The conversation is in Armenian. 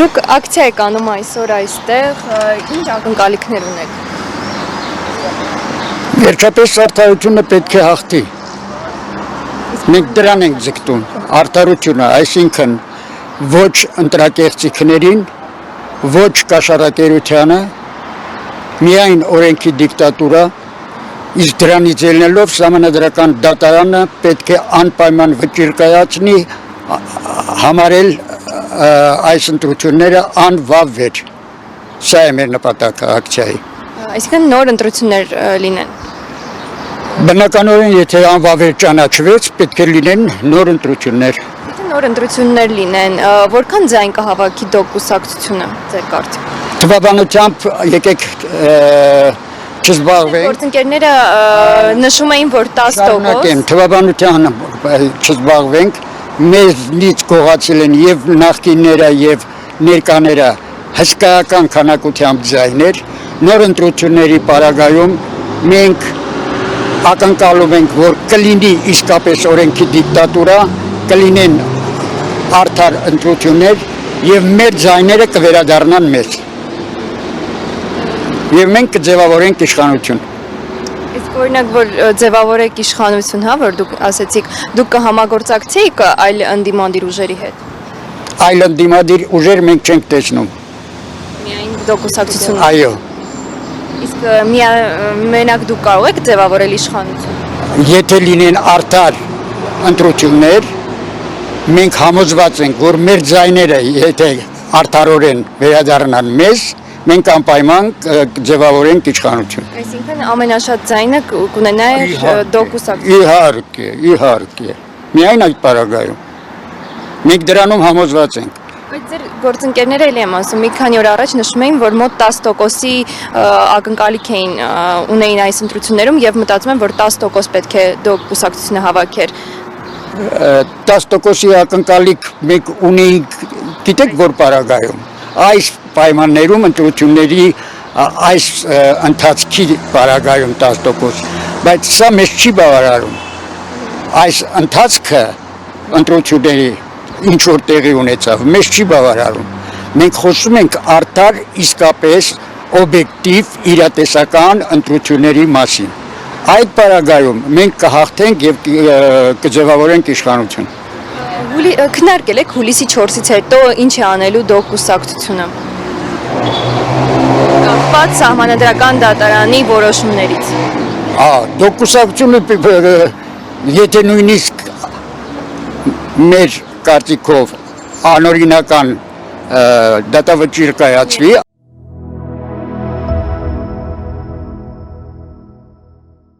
Դուք ակցիա եք անում այսօր այստեղ, ինչ ակնկալիքներ ունեք։ Վերջապես արդարությունը պետք է հաղթի։ Մենք դրան ենք ձգտում, արդարությունը, այսինքն ոչ ընտրակեղծիքներին, ոչ կաշառակերությանը, միայն օրենքի դիկտատուրա, իսկ դրանից ելնելով սահմանադրական դատարանը պետք է անպայման վճիռ կայացնի համարել այս ընտրությունները անվավեր։ Սա է մեր նպատակը ակցիայի։ Այսինքն նոր ընտրություններ լինեն։ Բնականորեն, եթե անվավեր ճանաչվեց, պետք է լինեն նոր ընտրություններ։ Եթե նոր ընտրություններ լինեն, որքան ձայն կհավաքի դոկ կուսակցությունը ձեր կարծիքով։ Թվաբանությամբ եկեք չզբաղվենք։ Գործընկերները նշում էին, որ 10%։ Թվաբանության չզբաղվենք, մեզնից գողացել են եւ նախկինները եւ ներկաները հսկայական քանակությամբ ձայներ, նոր ընտրությունների պարագայում մենք ակնկալում ենք, որ կլինի իսկապես օրենքի դիկտատուրա, կլինեն արդար ընտրություններ եւ մեր ձայները կվերադառնան մեզ։ Եվ մենք կձևավորենք իշխանություն։ Իսկ օրինակ, որ ձևավորեք իշխանություն, հա, որ դուք ասեցիք, դուք կհամագործակցեիք այլ ընդդիմադիր ուժերի հետ։ Այլ ընդդիմադիր ուժեր մենք չենք տեսնում։ Միայն դուք կուսակցությունը։ Այո։ Իսկ մենակ դուք կարող եք ձևավորել իշխանություն։ Եթե լինեն արդար ընտրություններ, մենք համոզված ենք, որ մեր ձայները, եթե արդարորեն վերադառնան մեզ, մենք անպայման ձևավորենք իշխանություն։ Այսինքն ամենաշատ ձայնը կունենա դուք կուսակցություն։ Իհարկե։ Միայն այդ պարագայում։ Մենք դրանում համոզված ենք։ Բայց ձեր գործընկերները էլ եմ ասում, մի քանի օր առաջ նշում էին, որ մոտ 10%-ի ակնկալիք ունեին այս ընտրություններում եւ մտածում եմ, որ 10% պետք է դուք կուսակցությունը հավաքեր։ 10%-ի ակնկալիք մենք ունեինք, գիտեք որ պարագայում։ Այս պայմաններում ընտրությունների այս ընթացքի պարագայում 10%, բայց սա մեզ չի բավարարում։ Այս ընթացքը ընտրությունների ինչ որ տեղի ունեցավ, մեզ չի բավարարում։ Մենք խոսում ենք արդար իսկապես օբյեկտիվ իրատեսական ընտրությունների մասին։ Այդ պարագայում մենք կհաղթենք եւ կձևավորենք իշխանություն։ Քննարկել եք հուլիսի 4-ից հետո ինչ է անելու դուք կուսակցությունը։ Կապված սահմանադրական դատարանի որոշումներից։ Դուք կուսակցությունը եթե նույնիսկ մեր կարծիքով անօրինական դատավճիռ կայացվի,